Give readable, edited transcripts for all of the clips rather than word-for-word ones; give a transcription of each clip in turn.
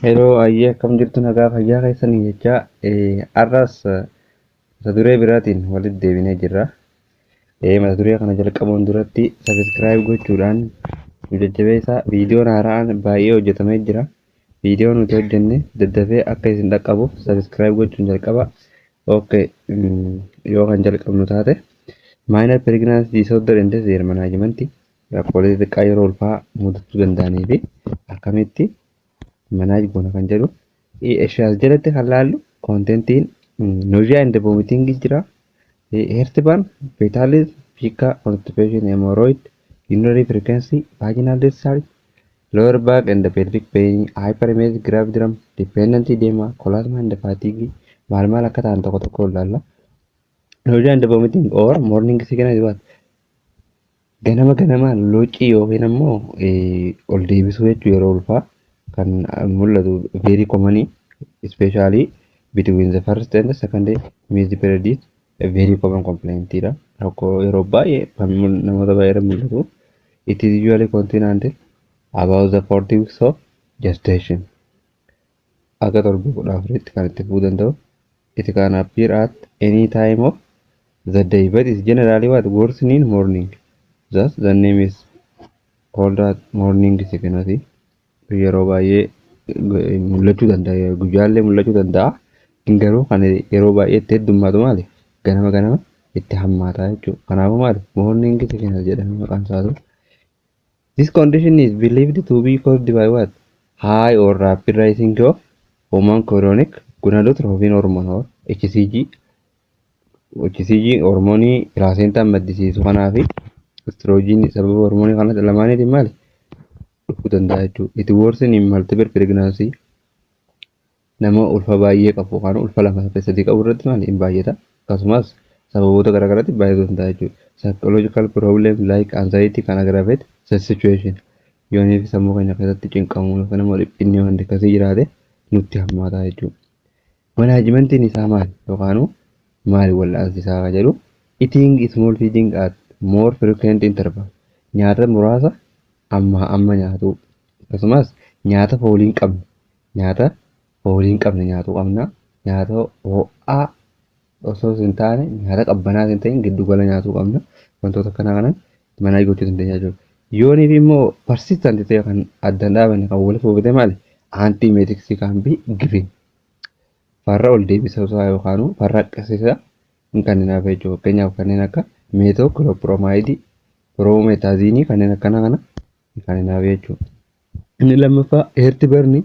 Yeroo ayyee akkam jirtu nagaa fayyaa keessanii jecha har'as mata duree biraatiin walitti deebinee jirra. Mata duree kana jalqabuun duratti sabiskiraayib gochuudhaan nu jajjabeessaa. Viidiyoon haaraan baay'ee hojjetamee jira. Viidiyoo nuti hojjenne daddafee akka isin dhaqqabuuf sabiskiraayib gochuun jalqaba. Okay, yoo kan jalqabnu taate maayinal pireeginaansi diisoorder indes zeer manaajimentii rakkoolee xixiqqaa yeroo ulfaa mudachuu danda'anii fi akkamitti manaaj goona kan jedhu as jalatti kan laallu koontentiin noozhiyaa inda voomitingii jira. Heertibaan beetaalis fiikaa konstipeeshin hemoroid urinary frequency vaginal discharge lower back and pelvic pain hyperemesis gravidirum dependent edema colasma and fatigue maal akka ta'an tokko tokko ilaalla. Noozhiyaa inda vomiting or morning sickness what ganama loocii yookiin ammoo ol deebisuu jechuu yeroo ulfaa kan mul'atu very common especially between the first and the second day means period is a very common complaint dha. Rakkoo yeroo baay'ee kan namoota baay'ee mul'atu. It is usually continued until about the 40 weeks of gestation. Akka torbii 14tti kan itti fufuu danda'u. It can appear at any time of the day but is generally what worsen in morning. Thus the name is called at morning sickness. Yeroo baay'ee mul'achuu danda'a guyyaallee mul'achuu danda'a. Garuu kan yeroo baay'ee itti heddummaatu maali ganama itti hammaataa jechuudha. Kanaafuu maali morning sickness jedhamee maqaan isaatu. This condition is believed to be caused by what high or rapid rising of hormone chorionic gonadotropin hormone or HCG hormoonii placenta maddisiisu kanaa fi estrogen sababa hormoonii kana lamaaniitiin maali dhufuu danda'a jechuudha. It worsen in multiple pregnancy nama ulfa baay'ee qabu kan ulfa lama sadii qabu irratti maali hin baay'ata. Akkasumas sababoota garaagaraatti baay'atuu danda'a jechuudha. Psychological problem like anxiety can aggravate such situation. Yoonii fi sammuu keenya keessatti cinqamuu yookaan immoo dhiphinni waan akkasii jiraate nutti hammaataa jechuudha. Manaajimentiin isaa maali yookaan maali wal'aansi isaa kan jedhu eating small feeding at more frequent interval. Nyaata muraasa amma nyaatu akkasumas nyaata foolii hin qabne nyaatuu qabna. Nyaata ho'aa osoo hin taane nyaata qabbanaa hin ta'in giddu gala nyaatuu qabna. Wantoota kana manaaj gochuu dandeenya jechuudha. Yooniif immoo persistent ta'e kan adda dhaabanne kan wal fuudhate maali antimeetiksii kan bi givin farra ol deebisa yookaan farra akkasiisa hin kanninaaf jechuudha. Fakkeenyaaf kanneen akka meetookiloopiroomaayidii, piroomeetaaziinii kanneen akkana kana kanninaaf jechuudha. Inni lammaffaa heertibarnii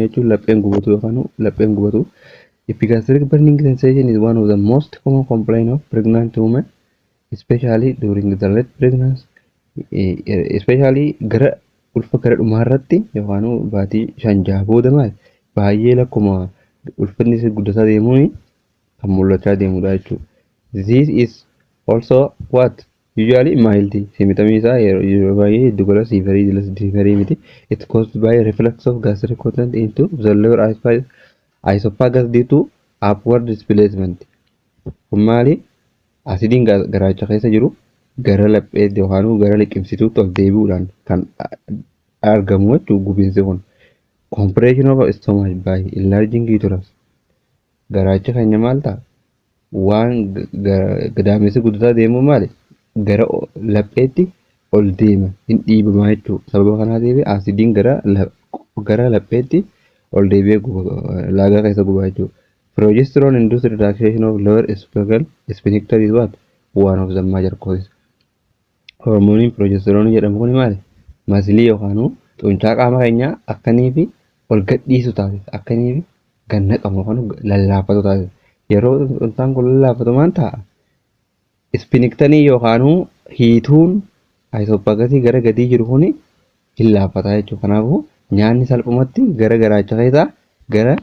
jechuun lapheen gubatu yookaan lapheen gubatu. Epigastric burning sensation is one of the most common complaint of pregnant women, especially during the late pregnancy, especially gara ulfa gara dhumaarratti yookaan baatii 5 booda maal baay'ee lakkuma ulfinni guddataa deemuun kan mul'achaa deemudha jechuudha. This is also what usually mild symptoms isaa yeroo baay'ee dugala severii miti. It caused by reflux of gastric content into the lower esophagus due to upward displacement. Kun maali asidiin garaacha keessa jiru gara laphee yookaan gara liqimsituutti ol deebi'uudhaan kan argamu jechuudha gubiinsi kun. Compression of stomach by enlarging uterus. Garaacha keenya maal ta'a waan gadaamessi guddataa deemu maali gara lapheetti ol deema hin dhiibamaa jechuudha. Sababa kanaatiif asidiin gara lapheetti ol deebi'ee laagaa keessa gubaa jechuudha. Progesterone induced relaxation of lower esophageal sphincter is what one of the major causes. Hormooniin progesterone jedhamu kun maali masilii yookaan xuncaa qaama keenyaa akkaniif ol gadhiisu taasisa. Akkaniif ganna qabu yookaan lallaafatu taasisa. Yeroo xuncaan kun lallaafatu maal ta'a sphincterii yookaan hiituun esophagasii gara gadii jiru kun hin laafataa jechuudha. Kanaafuu nyaanni salphumatti gara garaacha keessaa gara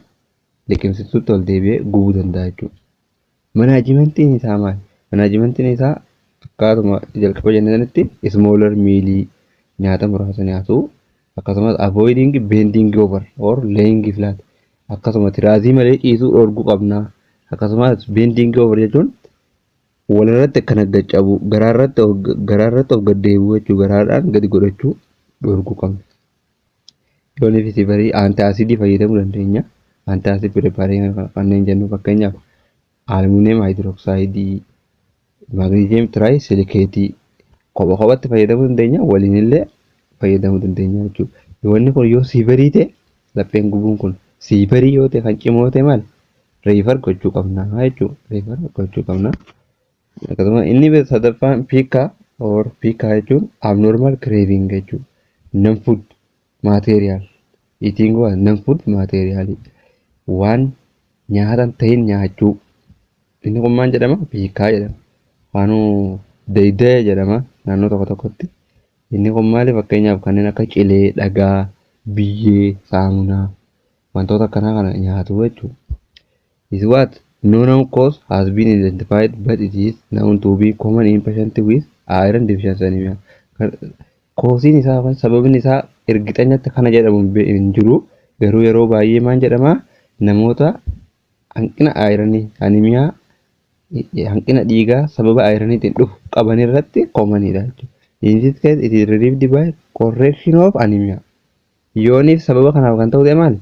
liqimsituutti ol deebi'ee gubuu danda'a jechuudha. Manaajimentiin isaa maali? Manaajimentiin isaa akkaatuma jalqaba jennanitti smaller mealii nyaata muraasa nyaatu akkasumas avoiding bending over or laying flat akkasumas tiraazii malee ciisuu dhorkuu qabna. Akkasumas bending over jechuun walirratti akkana gaccabu garaarratti of gaddeebi'uu jechuudha. Garaadhaan gadi godhachuu dhorkuu qabna. yoonii fi siivarii antaasidii fayyadamuu dandeenya. Antaasid pirepaarii kanneen jennu fakkeenyaaf aluminium hydroxide, magnesium trisilikeetii kopha kophatti fayyadamuu dandeenya, waliin illee fayyadamuu dandeenya jechuudha. Wanni kun yoo siivarii ta'e lapheen gubuun kun siivarii yoo ta'e kan cimoo ta'e maal reefar gochuu qabna jechuudha. Reefar gochuu qabna. Akkasuma inni sadaffaan piikaa jechuun abnormal craving jechuudha. Non food material eating non food material waan nyaatan ta'in nyaachuu. Inni kun maal jedhama? Piikaa jedhama. Waanuu deeydee jedhama naannoo tokko tokkotti. Inni kun maali? Fakkeenyaaf kanneen akka cilee, dhagaa, biyyee, saamunaa wantoota akkanaa kana nyaatu jechuudha. Is what no known cause has been identified but it is known to be common in patients with iron deficiency anemia. Koosiin isaa yookaan sababni isaa ergixanyatti kana jedhamu hin jiru. Garuu yeroo baay'ee maal jedhama? Namoota hanqina ayiranii anemiyaa hanqina dhiigaa sababa ayiraniitiin dhufu qaban irratti koomanidha jechuudha. In this case it is relieved by correction of anemia. Yooniif sababa kanaaf kan ta'u ta'e maali?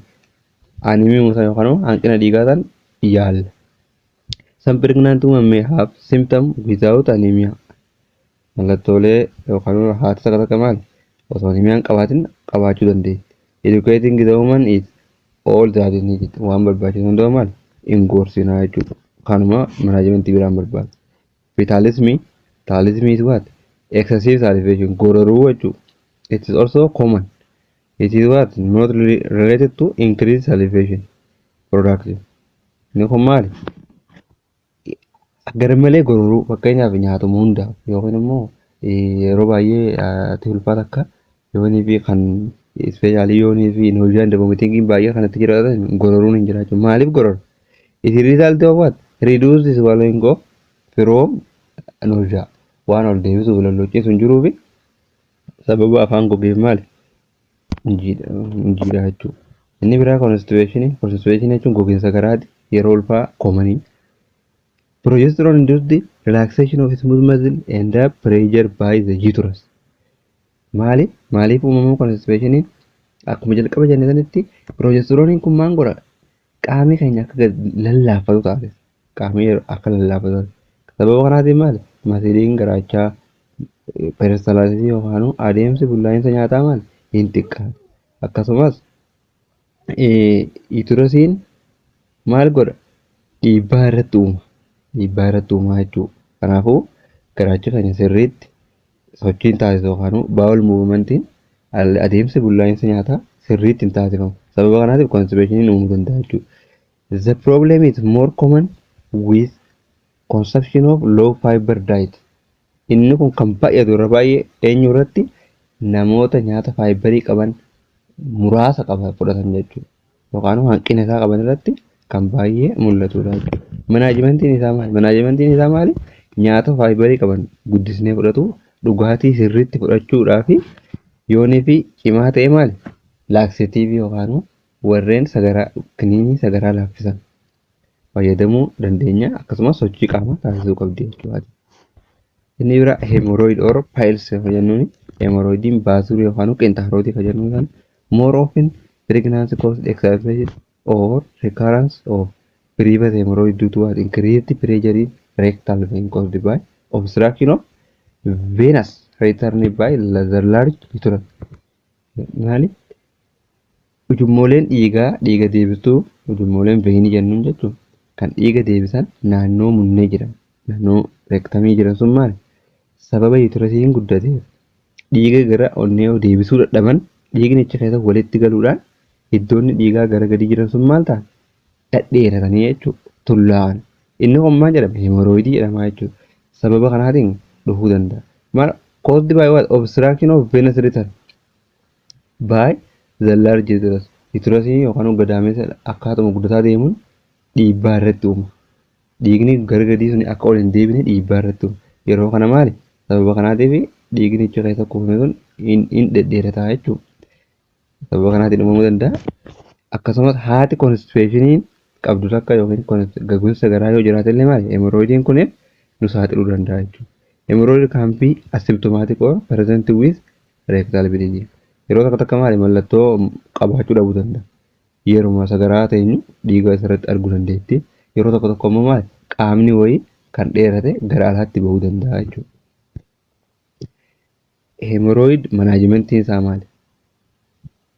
Anemia musa yookaan hanqina dhiigaa san yaalla. Some pregnant women may have symptoms without anemia. Mallattoolee yookaan haati takka maali? Osoo anemiyaan qabaatin qabaachuu dandeessi. Educating the woman is all that is needed. Waan barbaachisu hundaa maali? Hin gorsinaa jechuudha. Kanuma manaajimentii biraan barbaada. Vitalism is what? Excessive salivation. Gororuu jechuudha. It is also common. It is what? Not related to increased salivation production. Inni kun maali? Garmalee gororuu fakkeenyaaf nyaatuma hundaaf yookiin immoo yeroo baay'ee ati ulfaata akka yoonii fi kan ispeeshaalii yoonii fi noojaan dabamatiin baay'ee kanatti jiraatan gororuun hin jiraachuu. Maaliif gorora? It is result of what? Reduce the swallowing of from nausea. Waan ol deebisuuf lollochiisuun jiruu fi sababa afaan gogeef maali? Injiidha jechuudha. Inni biraa constipation jechuun gogiinsa garaati yeroo ulfaa koomanii. Progesterone induces the relaxation of smooth muscle and the pressure by the uterus. Maaliif uumamuu constipation? Akkuma jalqaba jennee sanitti progesteroniin kun maal godha? Qaamni keenya akka lallaafatu taasisa. Qaamni akka lallaafatu taasisa. Sababa kanaatiin maali? Masiliin garaachaa peristalaayitii yookaan adeemsi bullaa'insa nyaataa maali? Hin xiqqaatu. Akkasumas uterusiin maal godha? Dhiibbaa irratti uuma. Dhiibbaa irratti uumaa jechuudha. Kanaafuu garaacha keenya sirriitti sochiin taasisu yookaan bowel movementiin adeemsi bullaa'insa nyaataa sirriitti hin taasifamu. Sababa kanaatiif constipation uumuu danda'a jechuudha. The problem is more common with consumption of low fiber diet. Inni kun kan baay'atu irra baay'ee eenyu irratti? Namoota nyaata faayibarii qaban muraasa qaban fudhatan jechuudha. Yookaan hanqina isaa qaban irratti kan baay'ee mul'atudha jechuudha. Manaajimentiin isaa maali? Nyaata faayibarii qaban guddisnee fudhatu, dhugaatii sirriitti fudhachuudhaa fi yoonii fi cimaa ta'e maali? Laaksetiivii yookaan warreen kiniinii sagaraa laaffisan fayyadamuu dandeenya. Akkasumas sochii qaamaa taasisuu qabdi jechuudha. Inni biraa hemorrhoid or piles jennuun hemorrhoidiin baasuu yookaan qeenxaarootii kan jennuun san more often pregnancy caused exacerbation or recurrence of previous hemorrhoid due to increased pressure in rectal vein caused by obstruction of venous return by the large uterus. Maali? Ujummooleen dhiiga deebistuu ujummooleen veinii jennuun jechuun kan dhiiga deebisan naannoo munnee jiran naannoo rektamii jiran sun maali? Sababa uterusiin guddateef dhiiga gara onnee deebisuu dadhaban dhiigni achi keessa walitti galuudhaan iddoonni dhiigaa gara gadi jiran sun maal ta'an? Dhedheeratanii jechuudha. Tullaa'an. Inni kun maal jedhama? Hemorrhoidii jedhama jechuudha. Sababa kanaatiin dhufuu danda'a. Maal caused by what? Obstruction of venous return by the large uterus. Uterusiin yookaan gadaamessa akkaatuma guddataa deemuun dhiibbaa irratti uuma. Dhiigni gara gadii sun akka ol hin deebine dhiibbaa irratti uuma. Yeroo kana maali? Sababa kanaatiif dhiigni achi keessa kuufame sun hin dhedheerataa jechuudha. Sababa kanaatiin uumamuu danda'a. Akkasumas haati constipationiin qabdu takka yookiin gogiinsa garaa yoo jiraate illee maali? Hemorrhoidiin kunis nu saaxiluu danda'a jechuudha. Hemorrhoid can be asymptomatic or present with rectal bleeding. yeroo takka maali mallattoo qabaachuu dhabuu danda'a. Yeruma sagaraa ta'eenyu dhiiga isarratti arguu dandeetti. Yeroo tokko immoo maali qaamni wayii kan dheerate gara alaatti bahuu danda'a jechuudha. Hemorrhoid manaajimentiin isaa maali?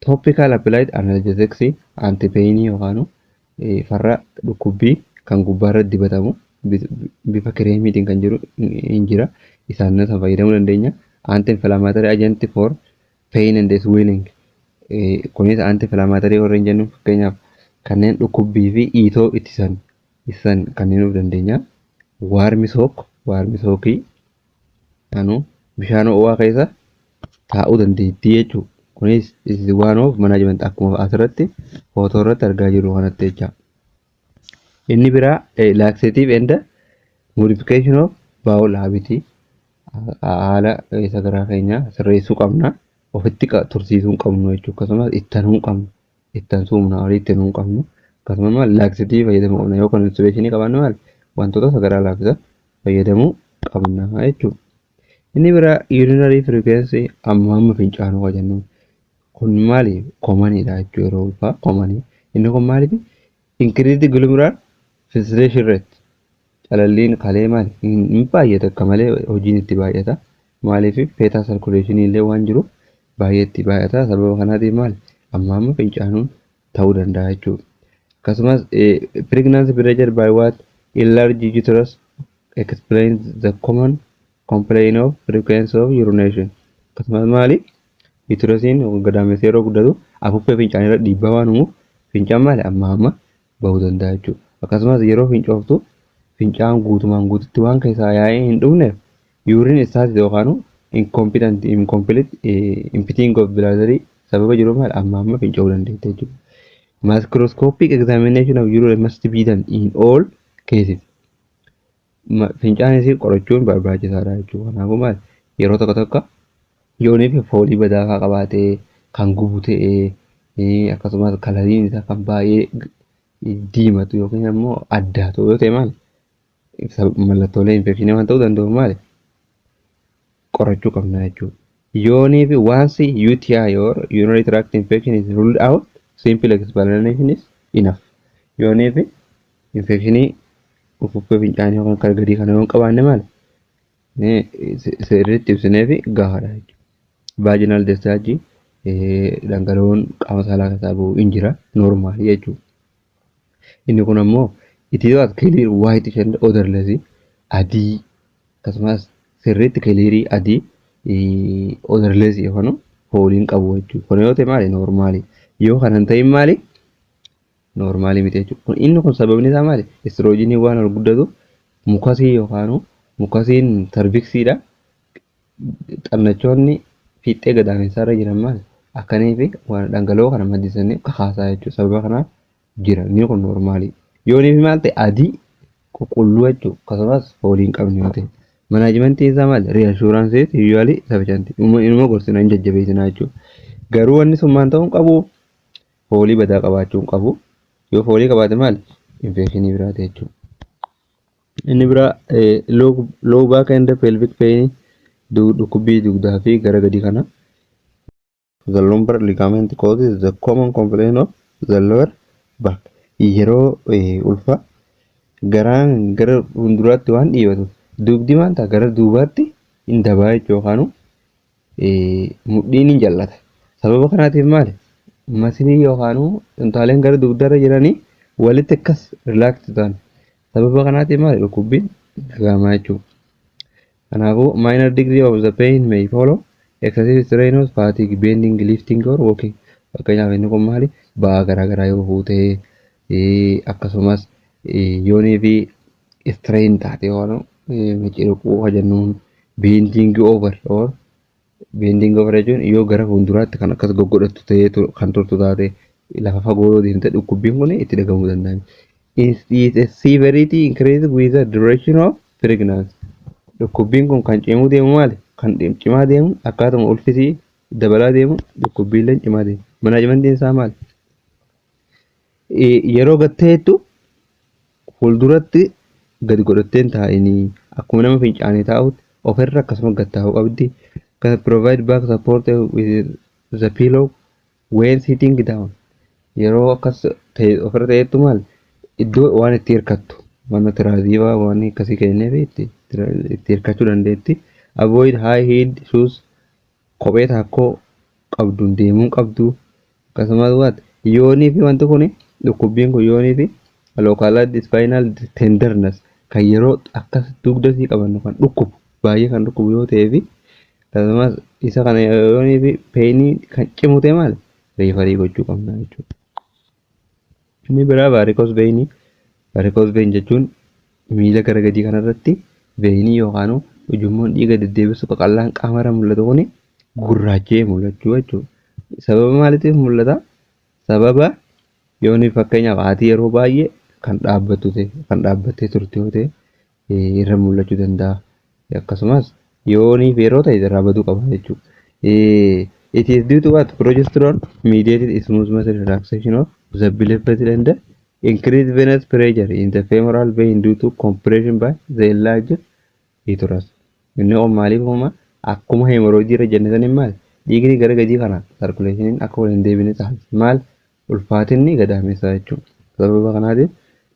Topical applied analgesics anti-pain yookaan farra dhukkubbii kan gubbaarra dibatamu bifa kireemiitiin kan jiru hin jira. Isaan isa fayyadamuu dandeenya. Anti-inflammatory agent for pain and swelling. Kunis anti-inflammatory warreen jennu fakkeenyaaf kanneen dhukkubbii fi iitoo ittisan kanneen of dandeenya. Warmi sookii bishaan ho'aa keessa taa'uu dandeettii jechuudha. Kunis waan of management akkuma asirratti footoo irratti argaa jirru kanatti jecha. Inni biraa laxative and modification of bowel habit haala sagaraa keenya sirreessuu qabna. Ofitti tursiisuu qabnu jechuudha. Akkasumas ittanuu qabnu. Ittansuu humnaa olii ittanuu qabnu. Akkasumas laxative fayyadamuu qabna. Yoo constipation qabaanne maali wantoota sagaraa laaffisan fayyadamuu qabna jechuudha. Inni biraa urinary frequency amma fincaanuu kan jennu. Kun maali commonidha jechuudha yeroo ulfaa common. Inni kun maaliif increased glomerular filtration rate calalliin kalee maali hin baay'ata akka malee hojiin itti baay'ata. Maaliif fetal circulation illee waan jiru baay'eetti baay'ata. Sababa kanaatiif maali amma fincaanuun ta'uu danda'a jechuudha. Akkasumas pregnancy pressure by what enlarged uterus explains the common complaint of frequency of urination. Akkasumas maali uterusiin gadaamessa yeroo guddatu afuuffee fincaan irra dhiibbaa waan uumuuf fincaan maali amma bahuu danda'a jechuudha. Akkasumas yeroo fincooftu fincaan guutumaan guututti waan keessaa yaa'ee hin dhufneef urine status yookaan incomplete emptying of bladder sababa jiru maali amma fincaa'uu dandeetti jechuudha. Microscopic examination of urine must be done in all cases. Fincaan isii qorachuun barbaachisaadha jechuudha. Kanaafuu maali yeroo tokko yoonii fi foolii badaa qabaatee kan gubu ta'ee akkasumas kalariin isaa kan baay'ee diimatu yookiin immoo addaatu yoo ta'e maali mallattoolee infekshinii waan ta'uu danda'u maali qorachuu qabna jechuudha. Yoonii fi once UTI or urinary tract infection is ruled out, simple explanation is enough. Yoonii fi infekshinii ufuffee fincaanii yookaan kan gadii kana yoo qabaanne maali sirriitti ibsinee fi gahaadha jechuudha. Vaginal discharge dhangala'oon qaama saalaa keessaa bahu hin jira normaali jechuudha. Inni kun ammoo it is as clear white and odorless adii akkasumas sirriitti clear adii odorless yookaan fooliin qabu jechuudha. Kun yoo ta'e maali normaali. Yoo kana hin ta'in maali normaali miti jechuudha. Inni kun sababni isaa maali estrogenii waan ol guddatu mukasii yookaan mukasiin sarviksiidha. Xannachoonni fiixee gadaamessaa irra jiran maali akkanii waan dhangala'oo kana maddisiisanii kakaasaa jechuudha. Sababa kanaaf jira inni kun normaali. Yoonii fi maal ta'e adii qulqulluu jechuudha. Akkasumas foolii hin qabne yoo ta'e manaajimentiin isaa maali reassurance usually sufficient. Inuma gorsina hin jajjabeessinaa jechuudha. Garuu wanni sun maal ta'uu qabu foolii badaa qabaachuu qabu. Yoo foolii qabaate maali infekshinii biraa ta'e jechuudha. Inni biraa low back and pelvic pain dhukkubbii dugdaa fi gara gadii kana. The lumbar ligament causes the common complaint of the lower back. Yeroo ulfa garaan gara fuulduraatti waan dhiibatu dugdi maanta gara duubaatti hin dabaa yookaan mudhiin hin jallata. Sababa kanaatiif maali masilii yookaan intaaleen gara dugdarra jiranii walitti akkas relax ta'an. Sababa kanaatiif maali dhukkubbiin dhagahamaa jechuudha. Kanaafuu minor degree of the pain may follow excessive strain of fatigue, bending, lifting or walking. Fakkeenyaaf inni kun maali ba'aa garaagaraa yoo fuutee akkasumas yoonii fi strain taate yoo miciriquu jennuun bending over or bending over jechuun yoo gara fuulduraatti kan akkas goggodhattu ta'ee kan turtu taate lafa fagoo yoo deemte dhukkubbiin kun itti dhagamuu danda'a. Its severity increases with the duration of pregnancy. Dhukkubbiin kun kan cimuu deemu maali kan cimaa deemu akkaatuma ulfisii dabalaa deemu dhukkubbiillee cimaa deemu. Manaajimentiin isaa maali yeroo gatteettu fuulduratti gadi godhatteen taa'inii akkuma nama fincaanii taa'utti ofirra akkasuma gattaa'uu qabdi. Kan provide back support with the pillow when sitting down. Yeroo akkas ta'e ofirra ta'etti maal iddoo waan itti hirkattu mana tiraazii waan akkasii kennee itti hirkachuu dandeetti. Avoid high heeled shoes kophee taakkoo qabduun deemuu qabdu. Akkasumas yoonii fi wanti kun dhukkubbiin kun yoonii fi localized spinal tenderness kan yeroo akkas dugdasii qabannu kan dhukkubu baay'ee kan dhukkubu yoo ta'ee fi akkasumas isa kana yoonii fi peenii kan cimu ta'e maal riifarii gochuu qabna jechuudha. Inni biraa varicose vein jechuun miila gara gadii kanarratti veinii yookaan ujummoon dhiiga deddeebisu qaqallaan qaamarra mul'atu kun gurraacha'ee mul'achuu jechuudha. Sababa maaliitiif mul'ata? Sababa yoonii fakkeenyaaf haati yeroo baay'ee kan dhaabbattee turte yoo ta'e irra mul'achuu danda'a. Akkasumas yoonii yeroo ta'e irraa baduu qaba jechuudha. It is due to what? Progesterone mediated smooth muscle relaxation of the blood vessel and the increased venous pressure in the femoral vein due to compression by the enlarged uterus. Inni on maaliif uuma akkuma hemorrhoidii irra jennatan maal dhiigni gara gadii kana circulationin akka wal hin deebine taasisa. Maal ulfaatinni gadaamessa jechuudha. Sababa kanaatiif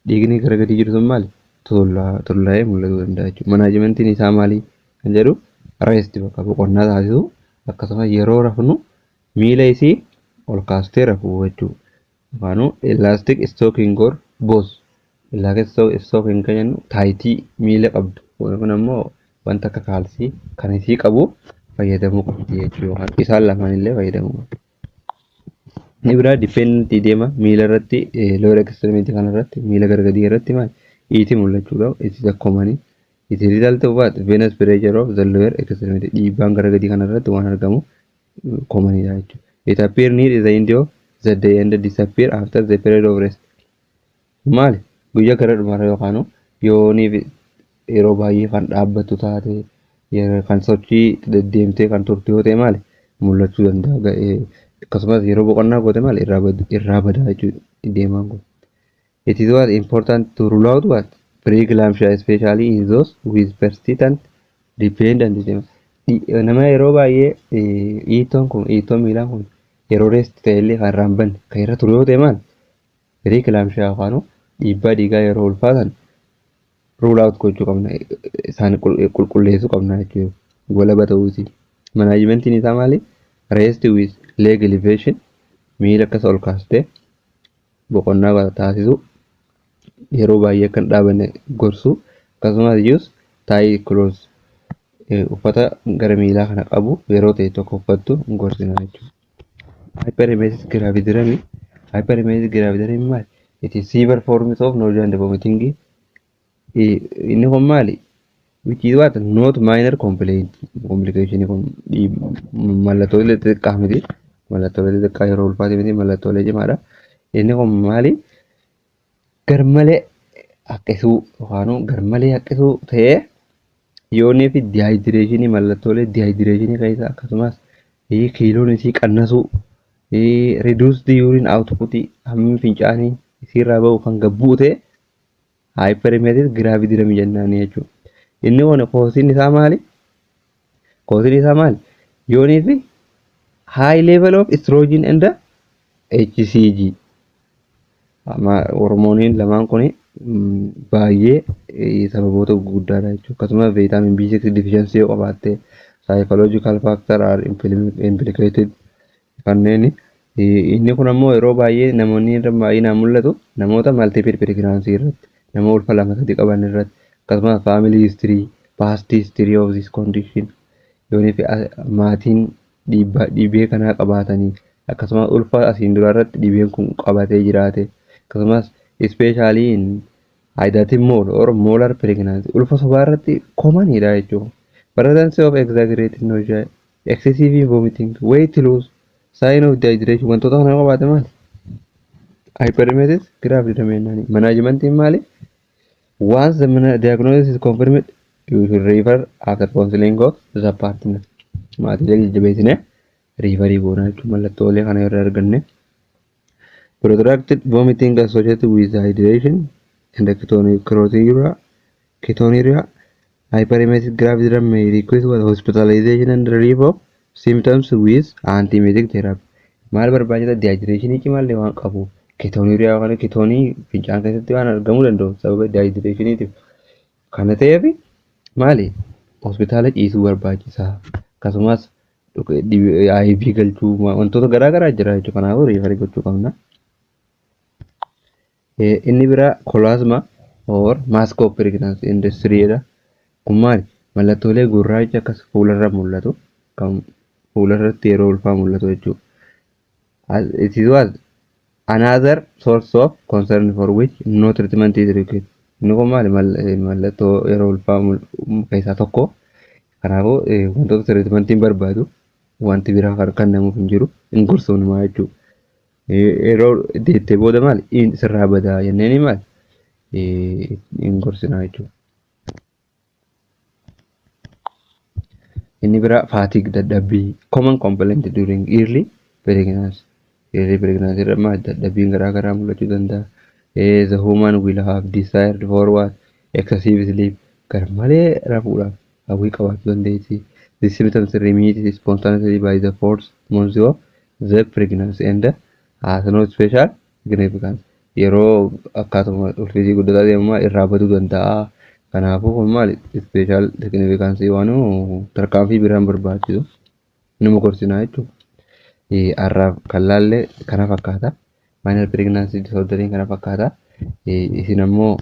dhiigni gara gadii jiru sun maal tollaa'ee mul'atuu danda'a jechuudha. Manaajimentiin isaa maali kan jedhu rest bakka boqonnaa taasisu akkasumas yeroo rafnu miila isii ol kaastee rafuu jechuudha. Afaanuu elastic stocking or boss. Elastic stocking kan jennu taayitii miila qabdu. Kun ammoo wanta akka kaalsii kan isii qabu fayyadamuu qabdi jechuudha. Isaan lamaan illee fayyadamuu qabdi. Inni biraa dependent deema miila irratti lower extremity kana irratti miila gargadii irratti maal iiti mul'achuu qabu. It is a common it is result of what venous pressure of the lower extremity dhiibbaan gargadii kana irratti waan argamu common dha jechuudha. It appear near the end of the day and disappear after the period of rest. Maal guyyaa gara dhumarra yookaan yoonii yeroo baay'ee kan dhaabbattu taate kan sochii deddeemtee kan turte yoo ta'e maal mul'achuu danda'a. Akkasumas yeroo boqonnaa goote maal irraa badaa jechuudha deemaan kun. It is what important to rule out what preeclampsia especially in those with persistent dependent nama yeroo baay'ee hiitoon miilaa kun yeroo rest ta'ellee kan raamban kan irra ture yoo ta'e maal preeclampsia yookaan dhiibbaa dhiigaa yeroo ulfaatan rule out gochuu qabna isaan qulqulleessuu qabna jechuudha. Walaba ta'uuti. Manaajimentiin isaa maali? Rest with leg elevation miila akkasa ol kaastee boqonnaa taasisu yeroo baay'ee kan dhaabanne gorsu akkasumas use tie clothes uffata gara miilaa kana qabu yeroo ta'e tokko uffattu gorsina jechuudha. Hyperemesis gravidarum maal? It is severe forms of nausea and vomiting. Inni kun maali? Which is what not minor complication kun mallattoolee xixiqqaa miti. Mallattoolee xixiqqaa yeroo ulfaate miti mallattoolee cimaadha. Inni kun maali? Garmalee haqqisuu yookaan garmalee haqqisuu ta'ee yoonii fi dehydration mallattoolee dehydration keessa akkasumas kiiloon isii qannasuu reduced urine output hammi fincaanii isiirraa bahu kan gabbuu ta'e hyperemesis gravidarum jennaani jechuudha. Inni kun koosiin isaa maali? Yoonii fi high level of estrogen and HCG. Hormooniin lamaan kun baay'ee sababoota gurguddaadha jechuudha. Akkasumas vitamin B6 deficiency yoo qabaatte psychological factor are implicated kanneen inni kun ammoo yeroo baay'ee namoonni irra baay'inaan mul'atu namoota multiple pregnancy irratti nama ulfa lama sadii qaban irratti akkasumas family history past history of this condition yoonii fi maatiin dhibee kanaa qabaatanii akkasumas ulfa asiin dura irratti dhibeen kun qabatee jiraate akkasumas especially in hydatid mole or molar pregnancy ulfa sobaa irratti commonidha jechuudha. Presence of exaggerated nausea, excessive vomiting, weight loss, sign of dehydration wantoota kana qabaate maal? Hyperemesis gravidarum jennaani. Manaajimentiin maali? Once the diagnosis is confirmed, you should refer after counseling of the partner. Maatiilee jajjabeessine riifarii goonaa jechuun mallattoolee kana irraa arganne. Protracted vomiting associated with hydration and ketonuria. Hyperemesis gravidarum may require hospitalization and relief of symptoms with antiemetic therapy. Maal barbaachisa dehydration cimaallee waan qabuuf ketoniuria kana ketonii fincaan keessatti waan argamuu danda'u sababa dehydration kana ta'eef maali hospitaala ciisuu barbaachisaa akkasumas IV galchuu wantoota garaa garaa jira jechuudha kanaafuu reefa gochuu qabna. Inni biraa kolasma or mask of pregnancy industry dha. Kun maali mallattoolee gurraacha akkas fuularra mul'atu kan fuularratti yeroo ulfaa mul'atu jechuudha. It is what another source of concern for which no treatment is required. Inni kun maali mallattoo yeroo ulfaa keessaa tokko. Kanaafuu wantoota treatmentiin barbaadu wanti biraa kan kennamuuf hin jiru hin gorsuun jechuudha. Yeroo deettee booda maali sirraa badaa jenneen maali hin gorsinaa jechuudha. Inni biraa fatigue dadhabbii common complaint during early pregnancy. Early pregnancy irra maali dadhabbiin garaa garaa mul'achuu danda'a. The woman will have desired for what excessive sleep garmalee rafuudhaaf hawwii qabaachuu dandeessi. The symptoms remit spontaneously by the fourth month of the pregnancy and has no special significance. Yeroo akkaatuma ulfisii guddataa deemaa irraa baduu danda'a. Kanaafuu kun maali special significance waan tarkaanfii biraan barbaachisu nama gorsinaa jechuudha. Arraaf kan laallee kana fakkaata. Minor pregnancy disorder kana fakkaata. Isin ammoo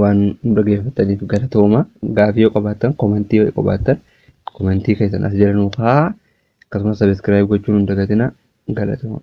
waan nu dhaggeeffataniif galatooma. Gaafii yoo qabaattan komentii yoo qabaattan komentii keessan as jala nuuf haa akkasumas subscribe gochuun hin dagatinaa galatooma.